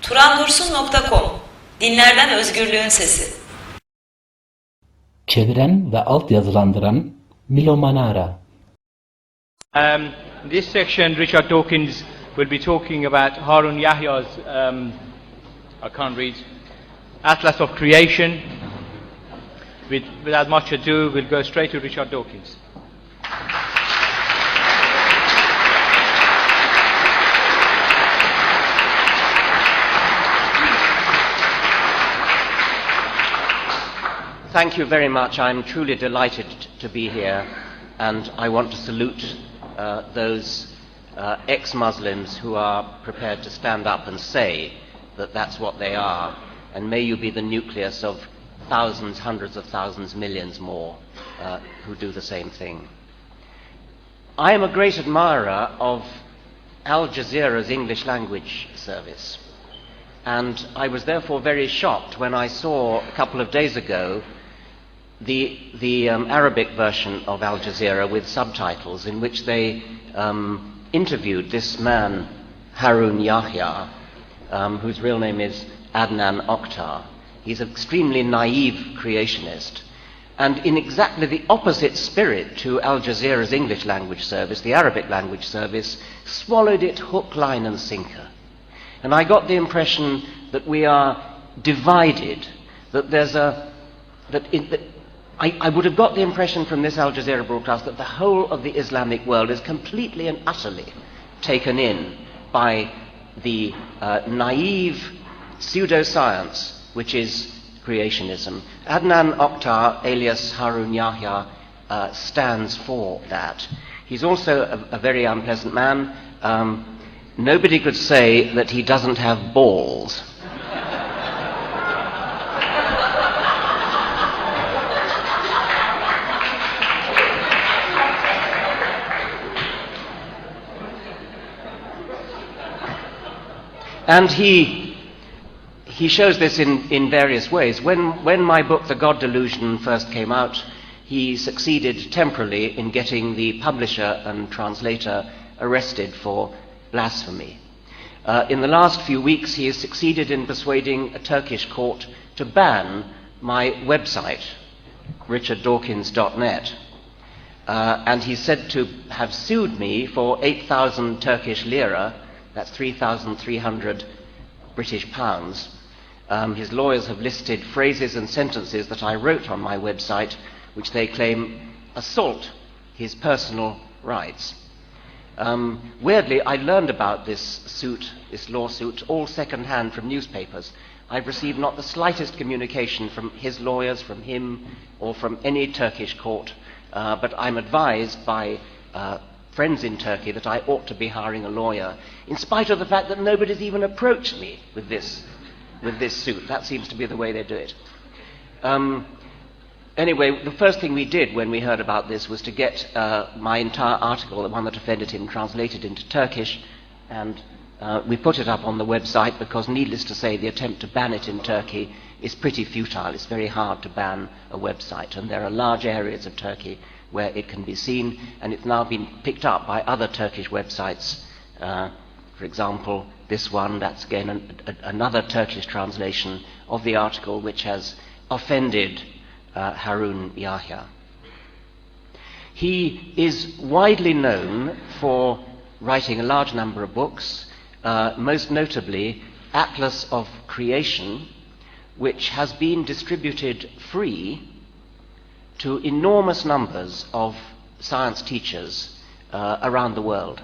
turandursun.com Dinlerden Özgürlüğün Sesi. Çeviren ve altyazılandıran Milo Manara. This section, Richard Dawkins will be talking about Harun Yahya'n's, I can't read, Atlas of Creation. Without much ado, we'll go straight to Richard Dawkins. Thank you very much. I'm truly delighted to be here, and I want to salute those ex-Muslims who are prepared to stand up and say that that's what they are, and may you be the nucleus of thousands, hundreds of thousands, millions more who do the same thing. I am a great admirer of Al Jazeera's English language service, and I was therefore very shocked when I saw a couple of days ago the Arabic version of Al Jazeera with subtitles in which they interviewed this man, Harun Yahya, whose real name is Adnan Oktar. He's an extremely naive creationist. And in exactly the opposite spirit to Al Jazeera's English language service, the Arabic language service swallowed it hook, line and sinker. And I got the impression that we are divided, that there's I would have got the impression from this Al Jazeera broadcast that the whole of the Islamic world is completely and utterly taken in by the naive pseudoscience which is creationism. Adnan Oktar, alias Harun Yahya, stands for that. He's also a very unpleasant man. Nobody could say that he doesn't have balls. And he shows this in various ways. When my book, The God Delusion, first came out, he succeeded temporarily in getting the publisher and translator arrested for blasphemy. In the last few weeks, he has succeeded in persuading a Turkish court to ban my website, richarddawkins.net. And he's said to have sued me for 8,000 Turkish lira, that's 3,300 British pounds. His lawyers have listed phrases and sentences that I wrote on my website, which they claim assault his personal rights. Weirdly, I learned about this lawsuit, all second-hand from newspapers. I've received not the slightest communication from his lawyers, from him, or from any Turkish court, but I'm advised by friends in Turkey that I ought to be hiring a lawyer, in spite of the fact that nobody's even approached me with this suit. That seems to be the way they do it. Anyway, the first thing we did when we heard about this was to get my entire article, the one that offended him, translated into Turkish, and we put it up on the website because, needless to say, the attempt to ban it in Turkey is pretty futile. It's very hard to ban a website, and there are large areas of Turkey where it can be seen, and it's now been picked up by other Turkish websites. For example, this one, that's again another Turkish translation of the article which has offended Harun Yahya. He is widely known for writing a large number of books, most notably Atlas of Creation, which has been distributed free to enormous numbers of science teachers around the world.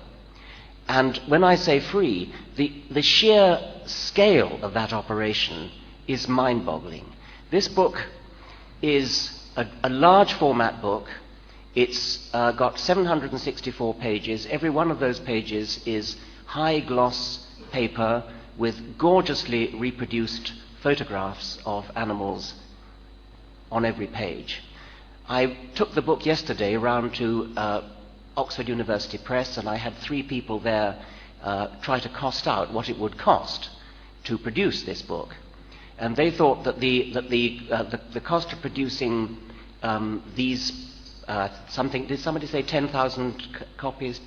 And when I say free, the sheer scale of that operation is mind-boggling. This book is a large format book. It's got 764 pages. Every one of those pages is high gloss paper with gorgeously reproduced photographs of animals on every page. I took the book yesterday around to Oxford University Press, and I had 3 people there try to cost out what it would cost to produce this book. And they thought that the cost of producing these did somebody say 10,000 copies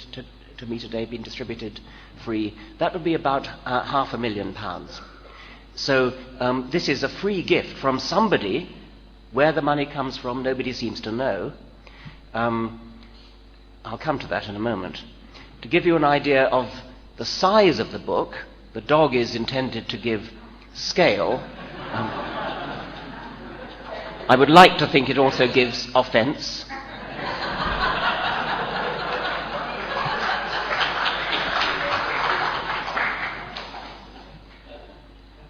to me today being distributed free? That would be about £500,000. So this is a free gift from somebody. Where the money comes from, nobody seems to know. I'll come to that in a moment. To give you an idea of the size of the book, the dog is intended to give scale. I would like to think it also gives offence.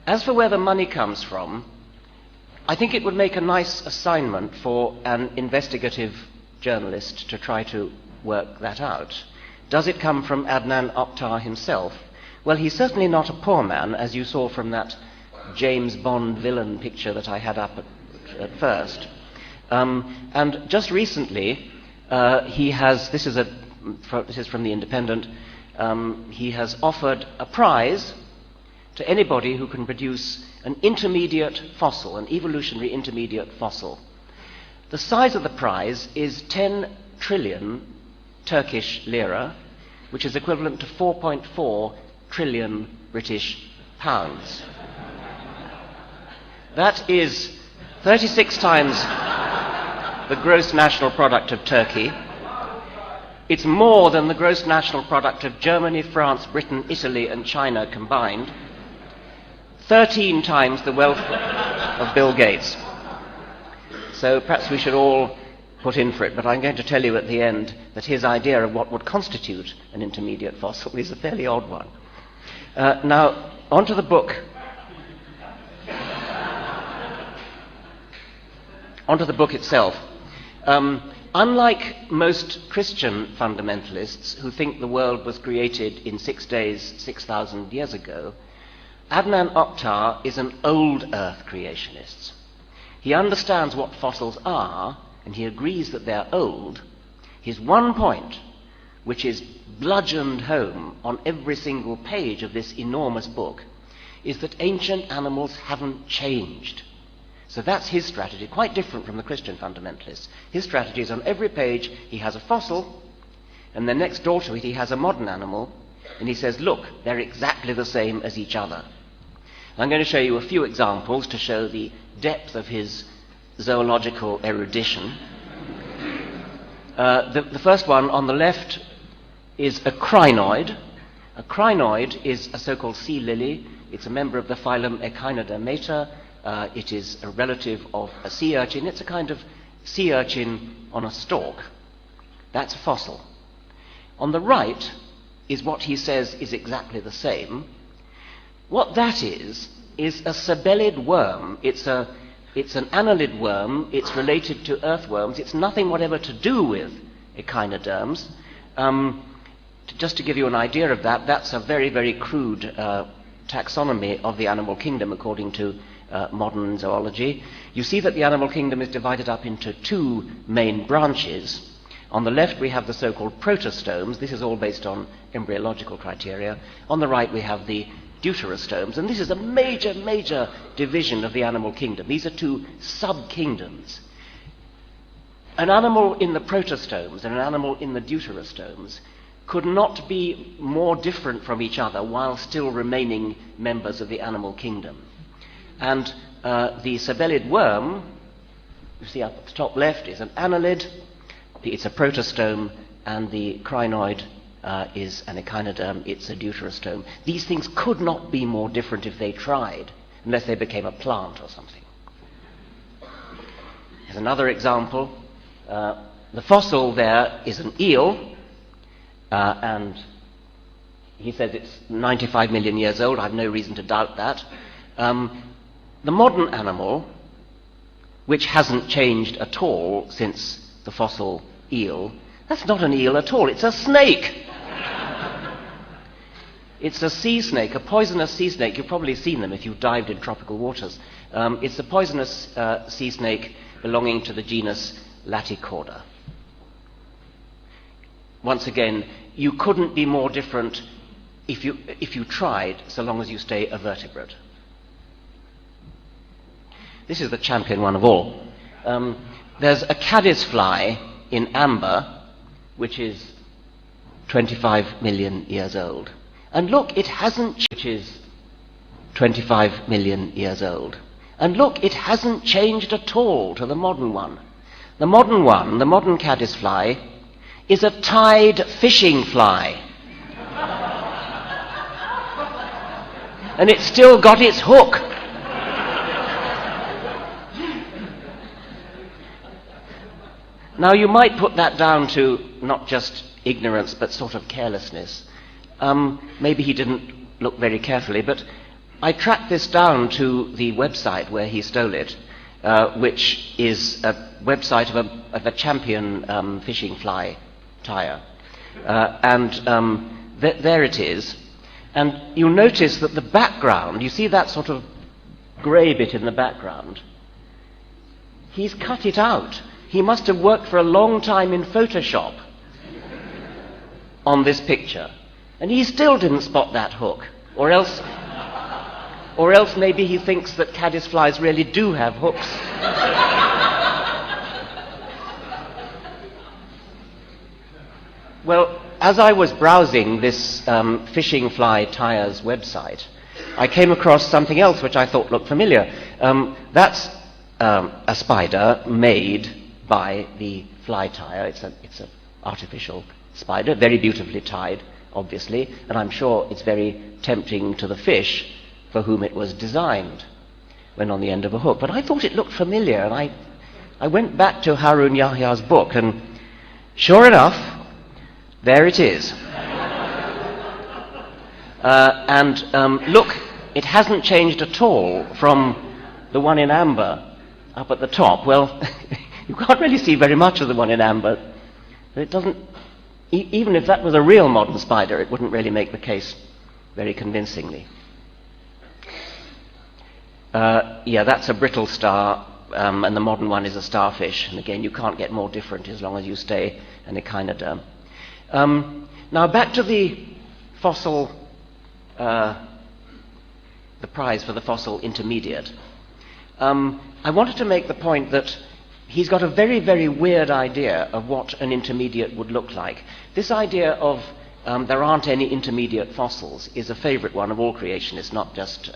As for where the money comes from, I think it would make a nice assignment for an investigative journalist to try to work that out. Does it come from Adnan Oktar himself? Well, he's certainly not a poor man, as you saw from that James Bond villain picture that I had up at first. And just recently, he has, this is from The Independent, he has offered a prize to anybody who can produce an intermediate fossil, an evolutionary intermediate fossil. The size of the prize is 10 trillion Turkish lira, which is equivalent to 4.4 trillion British pounds. That is 36 times the gross national product of Turkey. It's more than the gross national product of Germany, France, Britain, Italy, and China combined. 13 times the wealth of Bill Gates. So perhaps we should all put in for it, but I'm going to tell you at the end that his idea of what would constitute an intermediate fossil is a fairly odd one. Now, onto the book. Onto the book itself. Unlike most Christian fundamentalists who think the world was created in 6 days, 6,000 years ago, Adnan Oktar is an old Earth creationist. He understands what fossils are, and he agrees that they're old. His one point, which is bludgeoned home on every single page of this enormous book, is that ancient animals haven't changed. So that's his strategy, quite different from the Christian fundamentalists. His strategy is on every page he has a fossil, and then next door to it he has a modern animal, and he says, look, they're exactly the same as each other. I'm going to show you a few examples to show the depth of his zoological erudition. The first one on the left is a crinoid. A crinoid is a so-called sea lily. It's a member of the phylum Echinodermata. It is a relative of a sea urchin. It's a kind of sea urchin on a stalk. That's a fossil. On the right is what he says is exactly the same. What that is a sabellid worm. It's an annelid worm. It's related to earthworms. It's nothing whatever to do with echinoderms. Just to give you an idea of that, that's a very, very crude taxonomy of the animal kingdom according to modern zoology. You see that the animal kingdom is divided up into two main branches. On the left we have the so-called protostomes. This is all based on embryological criteria. On the right we have the deuterostomes, and this is a major, major division of the animal kingdom. These are two sub-kingdoms. An animal in the protostomes and an animal in the deuterostomes could not be more different from each other while still remaining members of the animal kingdom. And the sabellid worm, you see up at the top left, is an annelid. It's a protostome, and the crinoid is an echinoderm. It's a deuterostome. These things could not be more different if they tried, unless they became a plant or something. Here's another example. The fossil there is an eel, and he says it's 95 million years old. I have no reason to doubt that. The modern animal, which hasn't changed at all since the fossil eel, that's not an eel at all, it's a snake. It's a sea snake, a poisonous sea snake. You've probably seen them if you've dived in tropical waters. It's a poisonous sea snake belonging to the genus Laticorda. Once again, you couldn't be more different if you tried, so long as you stay a vertebrate. This is the champion one of all. There's a caddisfly in amber, which is 25 million years old. And look, it hasn't, which is 25 million years old. And look, it hasn't changed at all to the modern one. The modern one, the modern caddisfly, is a tide fishing fly. And it's still got its hook. Now you might put that down to not just ignorance but sort of carelessness. Maybe he didn't look very carefully, but I tracked this down to the website where he stole it, which is a website of a champion fishing fly tire. There it is. And you'll notice that the background, you see that sort of grey bit in the background? He's cut it out. He must have worked for a long time in Photoshop on this picture. And he still didn't spot that hook. Or else maybe he thinks that caddisflies really do have hooks. Well, as I was browsing this fishing fly tires website, I came across something else which I thought looked familiar. That's a spider made by the fly tire. It's an artificial spider, very beautifully tied, obviously, and I'm sure it's very tempting to the fish for whom it was designed when on the end of a hook. But I thought it looked familiar, and I went back to Harun Yahya's book, and sure enough, there it is. Look, it hasn't changed at all from the one in amber up at the top. Well, you can't really see very much of the one in amber. It doesn't, even if that was a real modern spider, it wouldn't really make the case very convincingly. Yeah, that's a brittle star, and the modern one is a starfish. And again, you can't get more different as long as you stay in echinoderm. Now back to the fossil, the prize for the fossil intermediate. I wanted to make the point that he's got a very, very weird idea of what an intermediate would look like. This idea of there aren't any intermediate fossils is a favorite one of all creationists, not just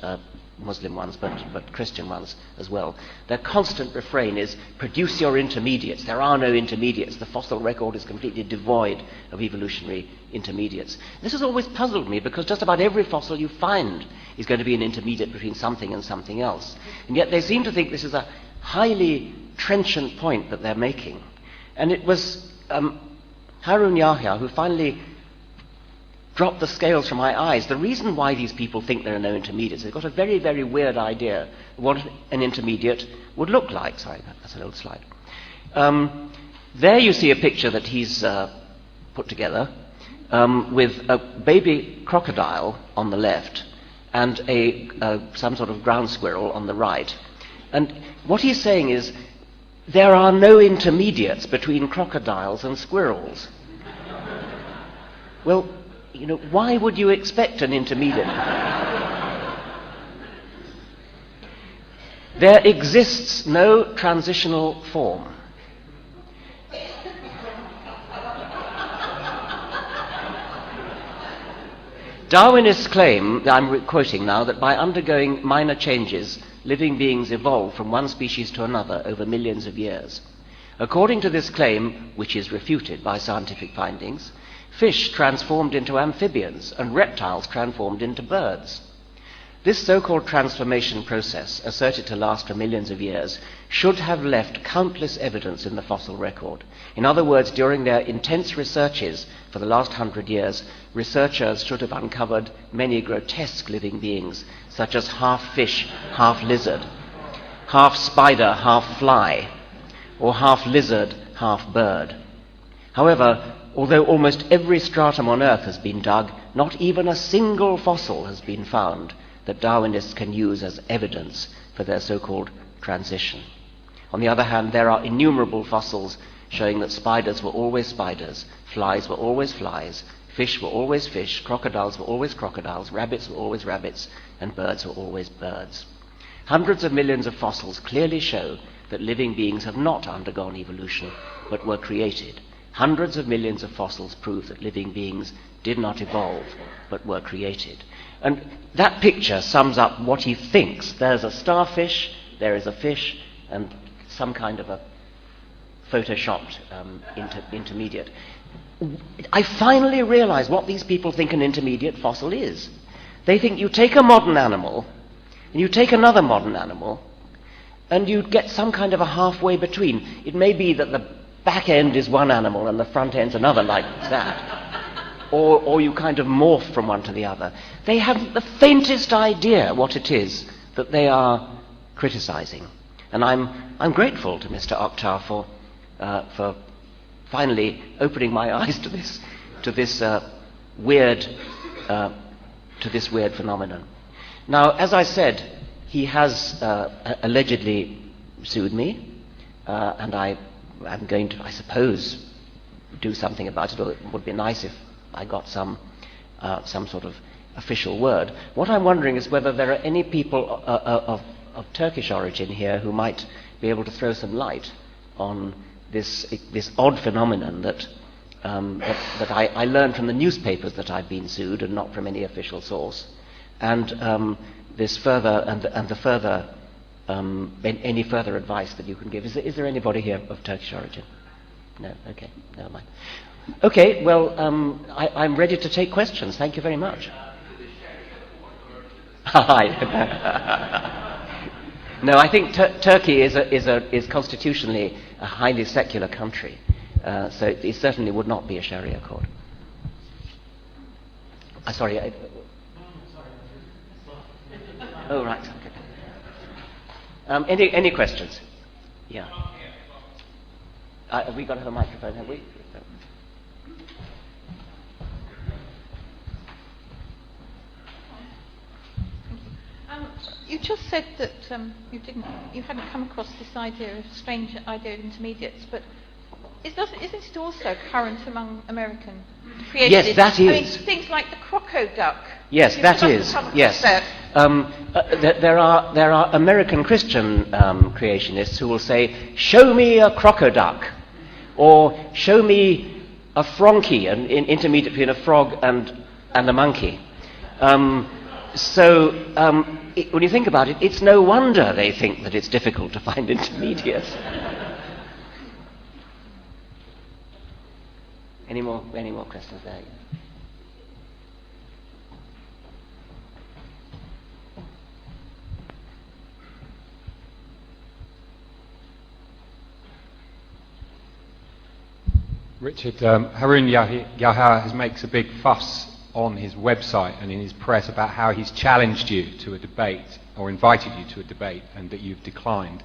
Muslim ones, but Christian ones as well. Their constant refrain is, produce your intermediates. There are no intermediates. The fossil record is completely devoid of evolutionary intermediates. This has always puzzled me, because just about every fossil you find is going to be an intermediate between something and something else. And yet they seem to think this is a highly trenchant point that they're making. And it was Harun Yahya who finally dropped the scales from my eyes. The reason why these people think there are no intermediates, they've got a very, very weird idea of what an intermediate would look like. Sorry, that's an old slide. There you see a picture that he's put together with a baby crocodile on the left and some sort of ground squirrel on the right. And what he's saying is, there are no intermediates between crocodiles and squirrels. Well, you know, why would you expect an intermediate? There exists no transitional form. Darwinists claim, I'm quoting now, that by undergoing minor changes, living beings evolve from one species to another over millions of years. According to this claim, which is refuted by scientific findings, fish transformed into amphibians and reptiles transformed into birds. This so-called transformation process, asserted to last for millions of years, should have left countless evidence in the fossil record. In other words, during their intense researches for the last 100 years, researchers should have uncovered many grotesque living beings, such as half fish, half lizard, half spider, half fly, or half lizard, half bird. However, although almost every stratum on Earth has been dug, not even a single fossil has been found that Darwinists can use as evidence for their so-called transition. On the other hand, there are innumerable fossils showing that spiders were always spiders, flies were always flies, fish were always fish, crocodiles were always crocodiles, rabbits were always rabbits, and birds were always birds. Hundreds of millions of fossils clearly show that living beings have not undergone evolution, but were created Hundreds of millions of fossils prove that living beings did not evolve, but were created. And that picture sums up what he thinks. There's a starfish, there is a fish, and some kind of a photoshopped intermediate. I finally realize what these people think an intermediate fossil is. They think you take a modern animal, and you take another modern animal, and you get some kind of a halfway between. It may be that the back end is one animal and the front end's another, like that. Or you kind of morph from one to the other. They haven't the faintest idea what it is that they are criticizing. And I'm grateful to Mr. Oktar for finally opening my eyes to this weird phenomenon. Now, as I said, he has allegedly sued me, and I'm going to, I suppose, do something about it. Or it would be nice if I got some sort of official word. What I'm wondering is whether there are any people of Turkish origin here who might be able to throw some light on this odd phenomenon that I learned from the newspapers that I've been sued and not from any official source, and any further advice that you can give. Is there anybody here of Turkish origin? No. Okay. Never mind. Okay. Well, I'm ready to take questions. Thank you very much. No, I think Turkey is constitutionally a highly secular country, so it certainly would not be a Sharia court. Sorry. Oh, right. Okay. Any questions? Yeah. Have we got to have a microphone? Have we? You just said that you hadn't come across this idea of strange idea of intermediates, but isn't it also current among American creationists? Yes, that is. I mean, things like the croco-duck. Yes, that is. Yes. There are American Christian creationists who will say, "Show me a croco-duck," or "Show me a fronkey," an intermediate between a frog and a monkey. When you think about it, it's no wonder they think that it's difficult to find intermediates. Any more questions there? Richard, Harun Yahya makes a big fuss on his website and in his press about how he's challenged you to a debate or invited you to a debate and that you've declined.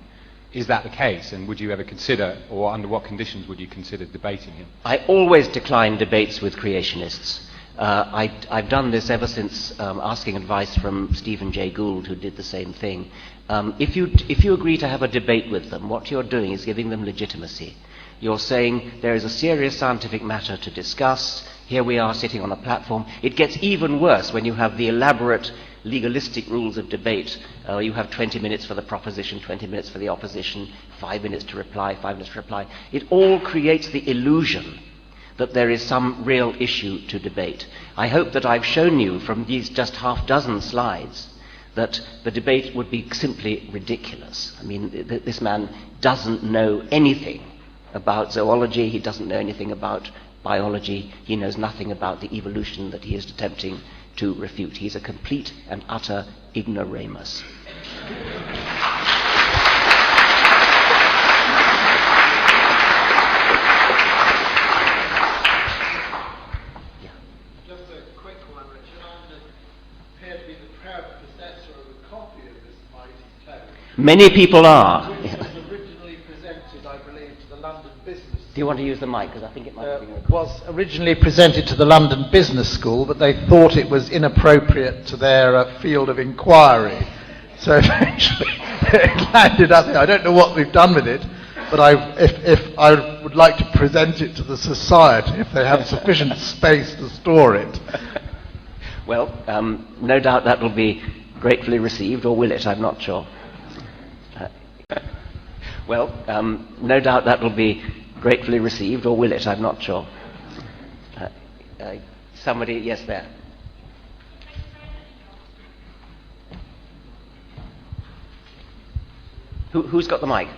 Is that the case, and would you ever consider, or under what conditions would you consider debating him? I always decline debates with creationists. I've done this ever since asking advice from Stephen Jay Gould, who did the same thing. If you agree to have a debate with them, what you're doing is giving them legitimacy. You're saying there is a serious scientific matter to discuss. Here we are sitting on a platform. It gets even worse when you have the elaborate legalistic rules of debate. You have 20 minutes for the proposition, 20 minutes for the opposition, 5 minutes to reply, 5 minutes to reply. It all creates the illusion that there is some real issue to debate. I hope that I've shown you from these just half dozen slides that the debate would be simply ridiculous. I mean, this man doesn't know anything about zoology, he doesn't know anything about biology, he knows nothing about the evolution that he is attempting to refute. He's a complete and utter ignoramus. Just a quick one, Richard. I appear to be the proud possessor of a copy of this mighty tome. Many people are. Which was originally presented, I believe, to the London Business School. Do you want to use the mic? Because I think it might be recorded. Was originally presented to the London Business School, but they thought it was inappropriate to their field of inquiry. So eventually it landed up here. I don't know what we've done with it, but if I would like to present it to the society if they have sufficient space to store it. Well, no doubt that will be gratefully received, or will it? I'm not sure. No doubt that will be gratefully received, or will it? I'm not sure. Somebody, yes, there. Who's got the mic?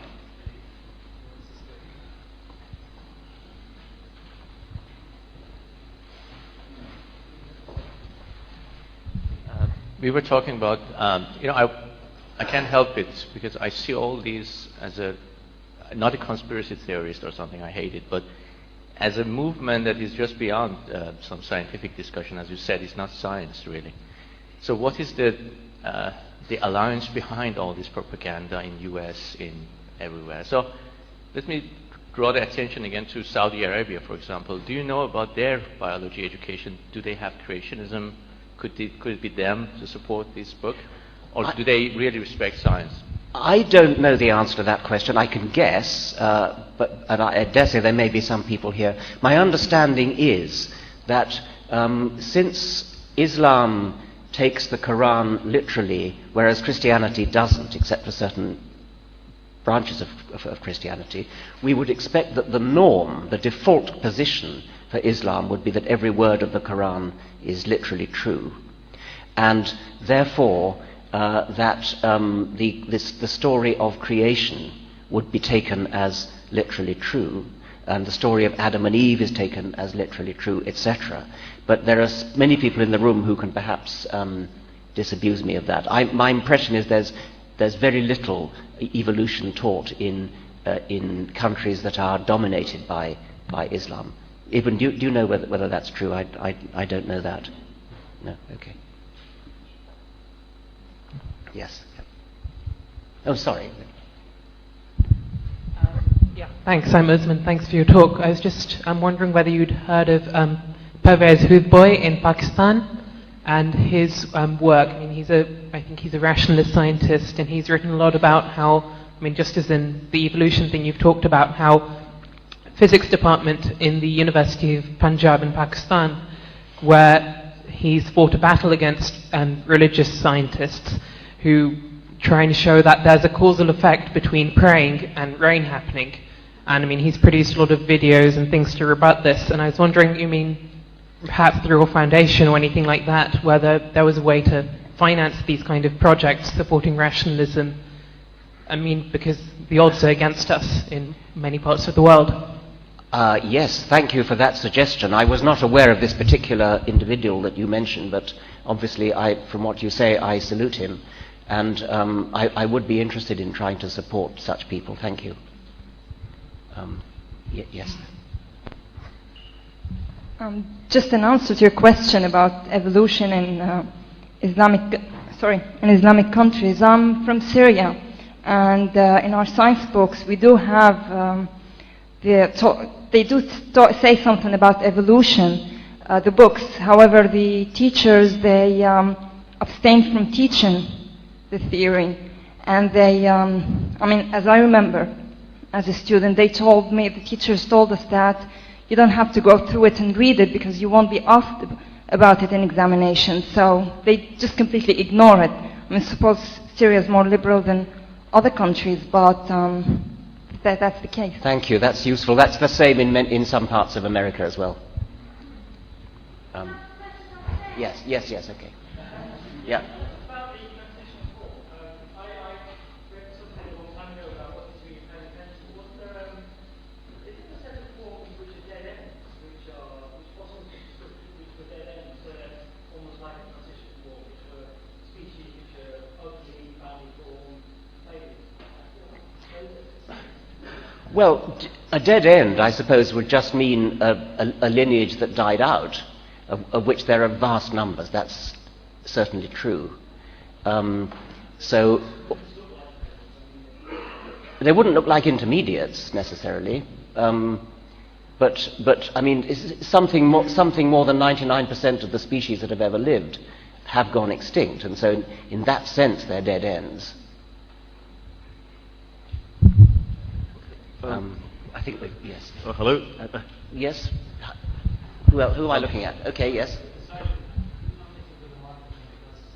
We were talking about, I can't help it because I see all these as not a conspiracy theorist or something, I hate it, but as a movement that is just beyond some scientific discussion, as you said, it's not science really. So what is the alliance behind all this propaganda in US, in everywhere? So let me draw the attention again to Saudi Arabia, for example. Do you know about their biology education? Do they have creationism? Could it be them to support this book? Or do they really respect science? I don't know the answer to that question. I can guess, but I dare say there may be some people here. My understanding is that since Islam takes the Quran literally, whereas Christianity doesn't, except for certain branches of Christianity, we would expect that the norm, the default position for Islam would be that every word of the Quran is literally true. And therefore, the story of creation would be taken as literally true, and the story of Adam and Eve is taken as literally true, etc. But there are many people in the room who can perhaps disabuse me of that. My impression is there's very little evolution taught in countries that are dominated by Islam. Ibn, do you know whether that's true? I don't know that. No? Okay. Yes. Oh, sorry. Yeah, thanks. I'm Usman. Thanks for your talk. I was I'm wondering whether you'd heard of Pervez Hoodbhoy in Pakistan and his work. I mean, I think he's a rationalist scientist, and he's written a lot about how, just as in the evolution thing you've talked about, how physics department in the University of Punjab in Pakistan, where he's fought a battle against religious scientists who try and show that there's a causal effect between praying and rain happening. And he's produced a lot of videos and things to rebut this. And I was wondering, perhaps through a foundation or anything like that, whether there was a way to finance these kind of projects supporting rationalism. Because the odds are against us in many parts of the world. Yes, thank you for that suggestion. I was not aware of this particular individual that you mentioned, but obviously, from what you say, I salute him. And I would be interested in trying to support such people. Thank you. Yes. Just an answer to your question about evolution in Islamic countries. I'm from Syria, and in our science books we do have they do say something about evolution. The books, however, the teachers they abstain from teaching the theory, and they, as I remember, as a student, the teachers told us that you don't have to go through it and read it because you won't be asked about it in examinations. So they just completely ignore it. I suppose Syria is more liberal than other countries, but that's the case. Thank you. That's useful. That's the same in some parts of America as well. Yes. Okay. Yeah. Well, a dead end, I suppose, would just mean a lineage that died out, of which there are vast numbers. That's certainly true. So they wouldn't look like intermediates necessarily, but something more than 99% of the species that have ever lived have gone extinct, and so in that sense they're dead ends. I think yes. Hello? Yes? Who am I looking at? Okay, yes.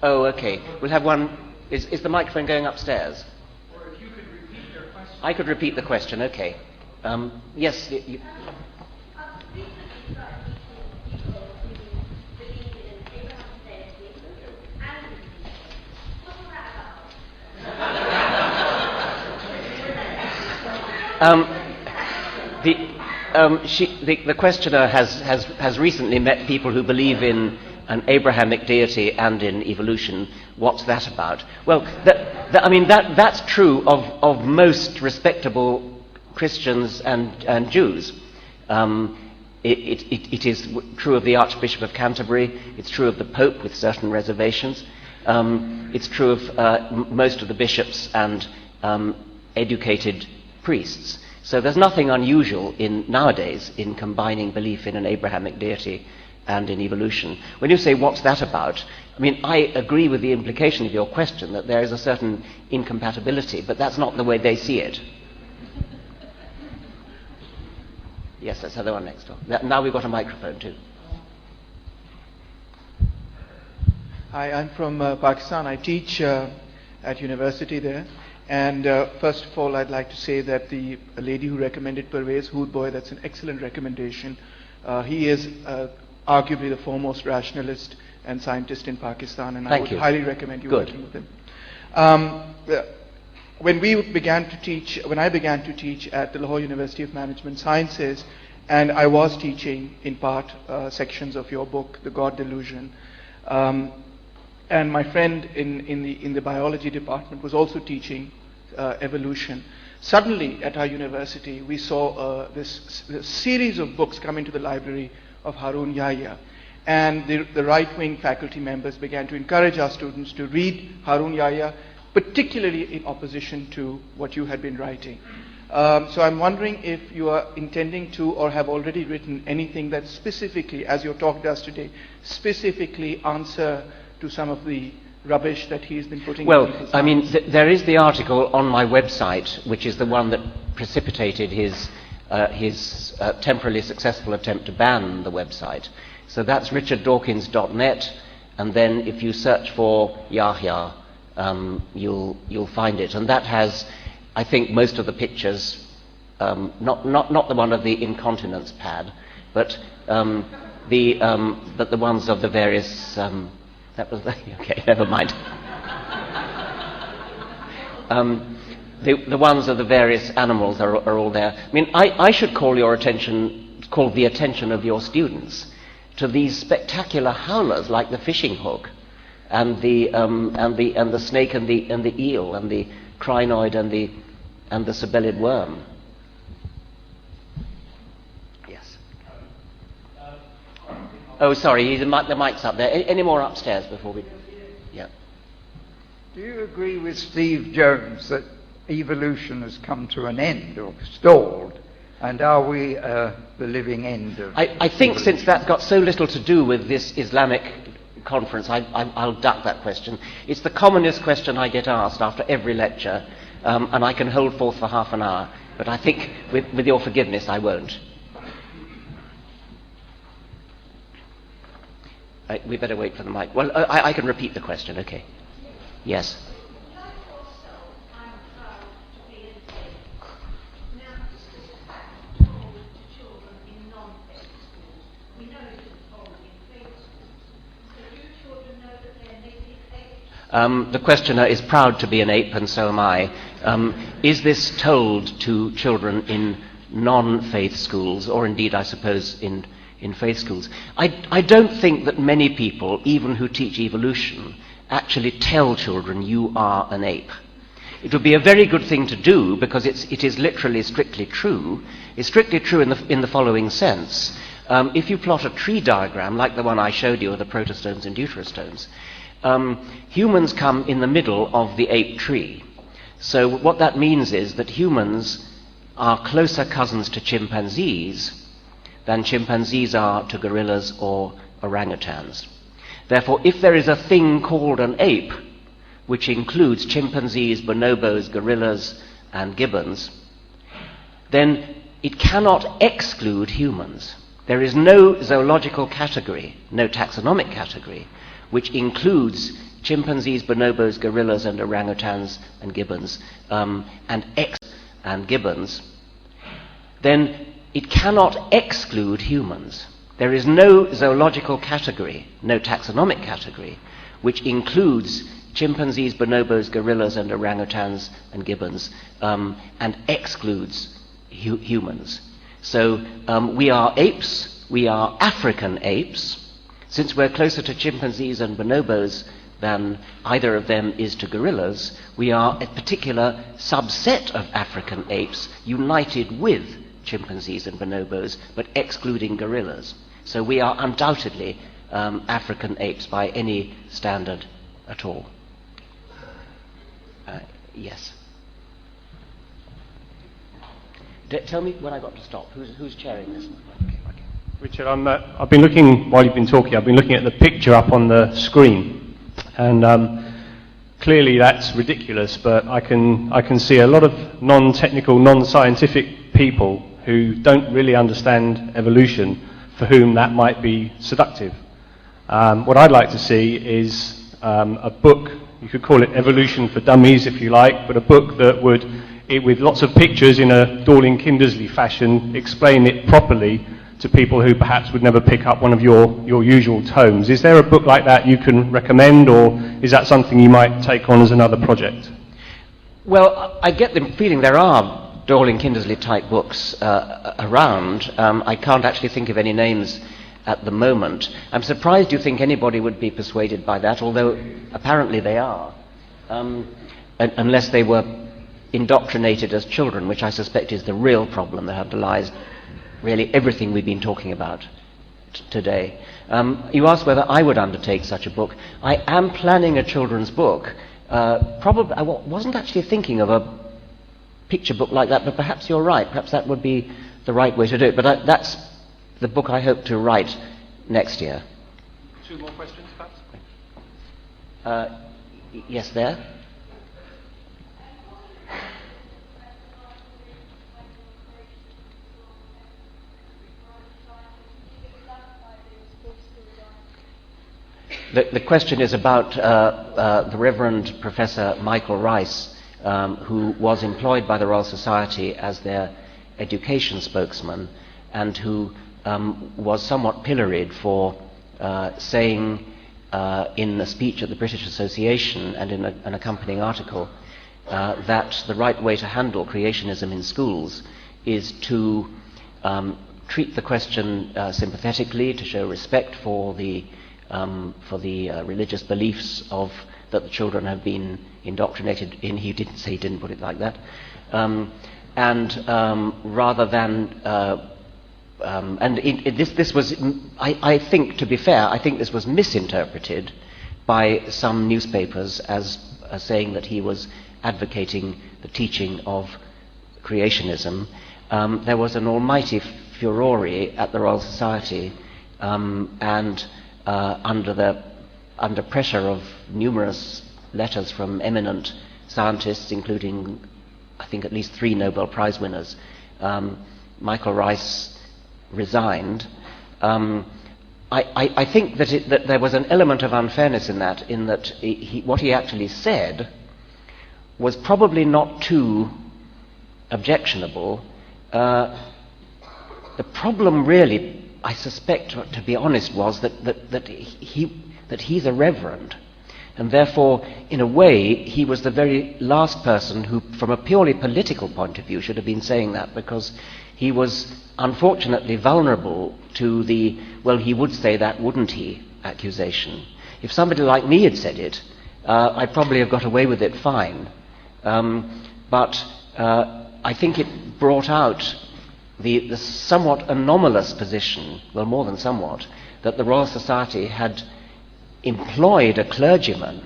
Oh, okay. We'll have one. Is the microphone going upstairs? Or if you could repeat your question. I could repeat the question, okay. Yes. The questioner has recently met people who believe in an Abrahamic deity and in evolution. What's that about? Well, that's true of most respectable Christians and Jews. It is true of the Archbishop of Canterbury. It's true of the Pope with certain reservations. It's true of most of the bishops and educated priests. So there's nothing unusual nowadays in combining belief in an Abrahamic deity and in evolution. When you say, what's that about? I mean, I agree with the implication of your question that there is a certain incompatibility, but that's not the way they see it. Yes, that's the other one next door. Now we've got a microphone too. Hi, I'm from Pakistan. I teach at university there. And first of all, I'd like to say that the lady who recommended Pervez Hoodboy, that's an excellent recommendation. He is arguably the foremost rationalist and scientist in Pakistan, and I would highly recommend you working with him. When I began to teach at the Lahore University of Management Sciences, and I was teaching in part sections of your book, The God Delusion, and my friend in the biology department was also teaching evolution. Suddenly at our university we saw this series of books come into the library of Harun Yahya, and the right-wing faculty members began to encourage our students to read Harun Yahya, particularly in opposition to what you had been writing. So I'm wondering if you are intending to or have already written anything that specifically, as your talk does today, specifically answer to some of the rubbish that he's been putting. Well, I mean, there is the article on my website, which is the one that precipitated his temporarily successful attempt to ban the website. So that's richarddawkins.net, and then if you search for Yahya, you'll find it, and that has, I think, most of the pictures, not the one of the incontinence pad, but the ones of the various. That was okay. Never mind. The ones of the various animals are all there. I mean, I should call the attention of your students to these spectacular howlers like the fishing hook, and the snake and the eel and the crinoid and the sabellid worm. Yes. Oh, sorry, the mic's up there. Any more upstairs before we? Yeah. Do you agree with Steve Jones that evolution has come to an end or stalled? And are we the living end of I think evolution? Since that's got so little to do with this Islamic conference, I'll duck that question. It's the commonest question I get asked after every lecture, and I can hold forth for half an hour. But I think, with your forgiveness, I won't. We better wait for the mic. Well, I can repeat the question, okay. Yes. The questioner is proud to be an ape, and so am I. Is this told to children in non-faith schools, or indeed, I suppose, in faith schools? I don't think that many people, even who teach evolution, actually tell children you are an ape. It would be a very good thing to do, because it is literally strictly true. It's strictly true in the following sense. If you plot a tree diagram, like the one I showed you of the protostomes and deuterostomes, humans come in the middle of the ape tree. So what that means is that humans are closer cousins to chimpanzees than chimpanzees are to gorillas or orangutans. Therefore, if there is a thing called an ape, which includes chimpanzees, bonobos, gorillas, and gibbons, then it cannot exclude humans. There is no zoological category, no taxonomic category, which includes chimpanzees, bonobos, gorillas, and orangutans and gibbons, and gibbons. then it cannot exclude humans. There is no zoological category, no taxonomic category, which includes chimpanzees, bonobos, gorillas, and orangutans and gibbons, and excludes humans. So we are apes, we are African apes. Since we're closer to chimpanzees and bonobos than either of them is to gorillas, we are a particular subset of African apes united with chimpanzees and bonobos, but excluding gorillas. So we are undoubtedly African apes by any standard at all. Yes. Tell me when I got to stop. Who's chairing this? Okay. Richard, I've been looking, while you've been talking, I've been looking at the picture up on the screen, and clearly that's ridiculous, but I can see a lot of non-technical, non-scientific people who don't really understand evolution, for whom that might be seductive. What I'd like to see is a book, you could call it Evolution for Dummies if you like, but a book that would, with lots of pictures in a Dorling Kindersley fashion, explain it properly to people who perhaps would never pick up one of your usual tomes. Is there a book like that you can recommend, or is that something you might take on as another project? Well, I get the feeling there are Dorling Kindersley type books around. I can't actually think of any names at the moment. I'm surprised you think anybody would be persuaded by that, although apparently they are, unless they were indoctrinated as children, which I suspect is the real problem that underlies really everything we've been talking about today. You asked whether I would undertake such a book. I am planning a children's book. Probably I wasn't actually thinking of a picture book like that, but perhaps you're right. Perhaps that would be the right way to do it. But that's the book I hope to write next year. 2 more questions, perhaps? Yes, there. The question is about the Reverend Professor Michael Rice, who was employed by the Royal Society as their education spokesman, and who was somewhat pilloried for saying in a speech at the British Association and in an accompanying article that the right way to handle creationism in schools is to treat the question sympathetically, to show respect for the religious beliefs that the children have been indoctrinated in. He didn't put it like that, and rather than this was, I think, to be fair, I think this was misinterpreted by some newspapers as saying that he was advocating the teaching of creationism. There was an almighty furore at the Royal Society, and under pressure of numerous letters from eminent scientists, including, I think, at least 3 Nobel Prize winners, Michael Rice resigned. I think that there was an element of unfairness in that what he actually said was probably not too objectionable. The problem really, I suspect, to be honest, was that he's a reverend, and therefore, in a way, he was the very last person who, from a purely political point of view, should have been saying that, because he was unfortunately vulnerable to the, well, he would say that, wouldn't he, accusation. If somebody like me had said it, I'd probably have got away with it fine. But I think it brought out the somewhat anomalous position, well, more than somewhat, that the Royal Society had employed a clergyman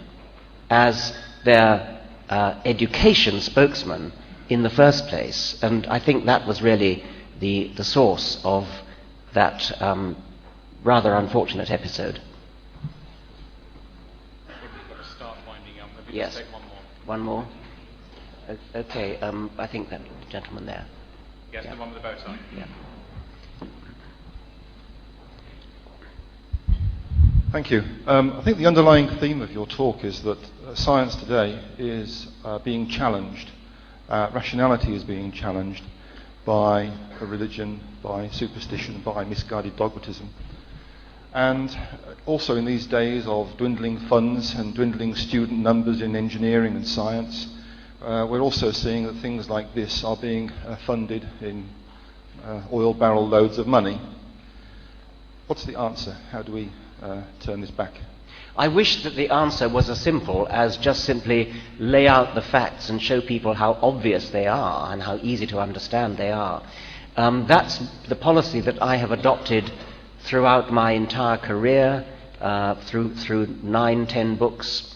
as their education spokesman in the first place. And I think that was really the source of that rather unfortunate episode. We've got to start winding up. Maybe Yes. take one more. One more? Okay, I think that gentleman there. Yes, Yeah. the one with the bow tie. Yeah. Thank you. I think the underlying theme of your talk is that science today is being challenged. Rationality is being challenged by a religion, by superstition, by misguided dogmatism. And also in these days of dwindling funds and dwindling student numbers in engineering and science, we're also seeing that things like this are being funded in oil barrel loads of money. What's the answer? How do we turn this back? I wish that the answer was as simple as just simply lay out the facts and show people how obvious they are and how easy to understand they are. That's the policy that I have adopted throughout my entire career, through 9-10 books.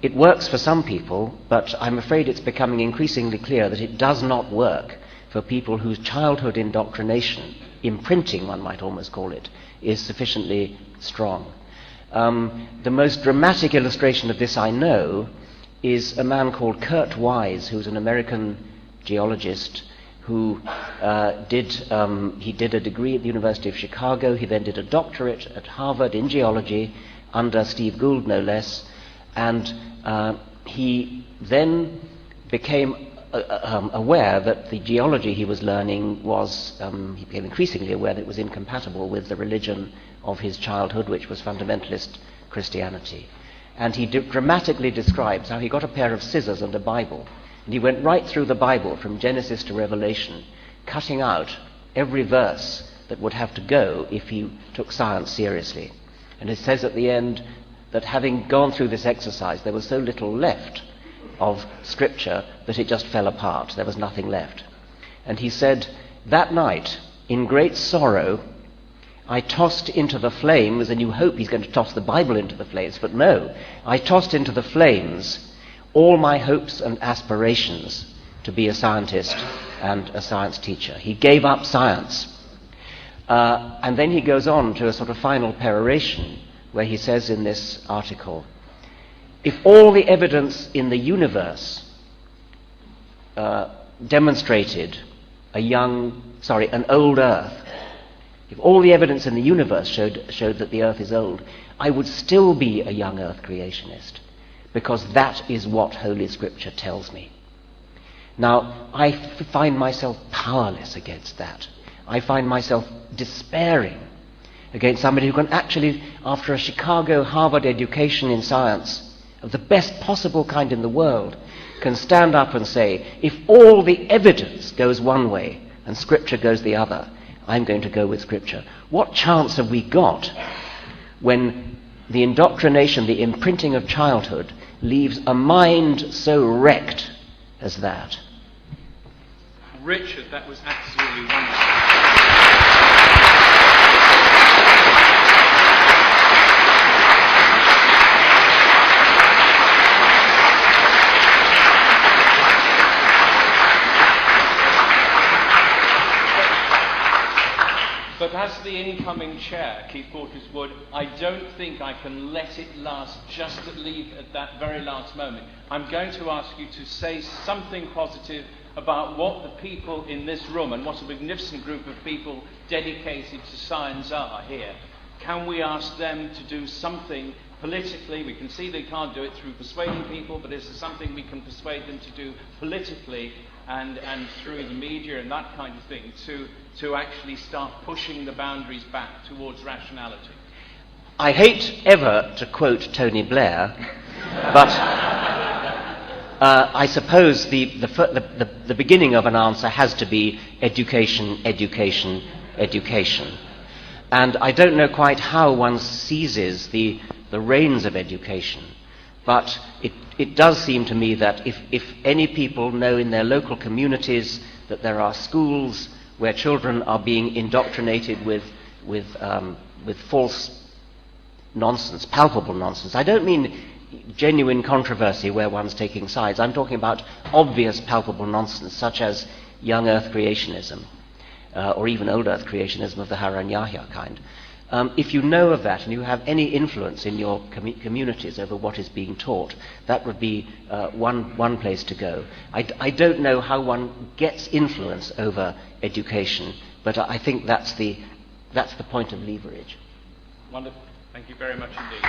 It works for some people, but I'm afraid it's becoming increasingly clear that it does not work for people whose childhood indoctrination, imprinting one might almost call it, is sufficiently strong. The most dramatic illustration of this I know is a man called Kurt Wise, who's an American geologist who did a degree at the University of Chicago. He then did a doctorate at Harvard in geology under Steve Gould, no less, and he then became aware that the geology he was learning was, he became increasingly aware that it was incompatible with the religion of his childhood, which was fundamentalist Christianity. And he dramatically describes how he got a pair of scissors and a Bible, and he went right through the Bible from Genesis to Revelation, cutting out every verse that would have to go if he took science seriously. And it says at the end that having gone through this exercise, there was so little left of Scripture that it just fell apart. There was nothing left. And he said, that night, in great sorrow, I tossed into the flames, and you hope he's going to toss the Bible into the flames, but no, I tossed into the flames all my hopes and aspirations to be a scientist and a science teacher. He gave up science. And then he goes on to a sort of final peroration where he says in this article, if all the evidence in the universe demonstrated an old Earth, if all the evidence in the universe showed that the Earth is old, I would still be a young Earth creationist, because that is what Holy Scripture tells me. Now, I find myself powerless against that. I find myself despairing against somebody who can actually, after a Chicago Harvard education in science of the best possible kind in the world, can stand up and say, if all the evidence goes one way and Scripture goes the other, I'm going to go with Scripture. What chance have we got when the indoctrination, the imprinting of childhood, leaves a mind so wrecked as that? Richard, that was absolutely wonderful. But as the incoming chair, Keith Porteous would, I don't think I can let it last, just to leave at that very last moment. I'm going to ask you to say something positive about what the people in this room, and what a magnificent group of people dedicated to science are here. Can we ask them to do something politically? We can see they can't do it through persuading people, but is there something we can persuade them to do politically and through the media and that kind of thing to actually start pushing the boundaries back towards rationality? I hate ever to quote Tony Blair, but I suppose the beginning of an answer has to be education, education, education. And I don't know quite how one seizes the reins of education, but it does seem to me that if any people know in their local communities that there are schools where children are being indoctrinated with false nonsense, palpable nonsense. I don't mean genuine controversy where one's taking sides. I'm talking about obvious, palpable nonsense, such as young Earth creationism, or even old Earth creationism of the Harun Yahya kind. If you know of that and you have any influence in your communities over what is being taught, that would be one place to go. I don't know how one gets influence over education, but I think that's the point of leverage. Wonderful. Thank you very much indeed.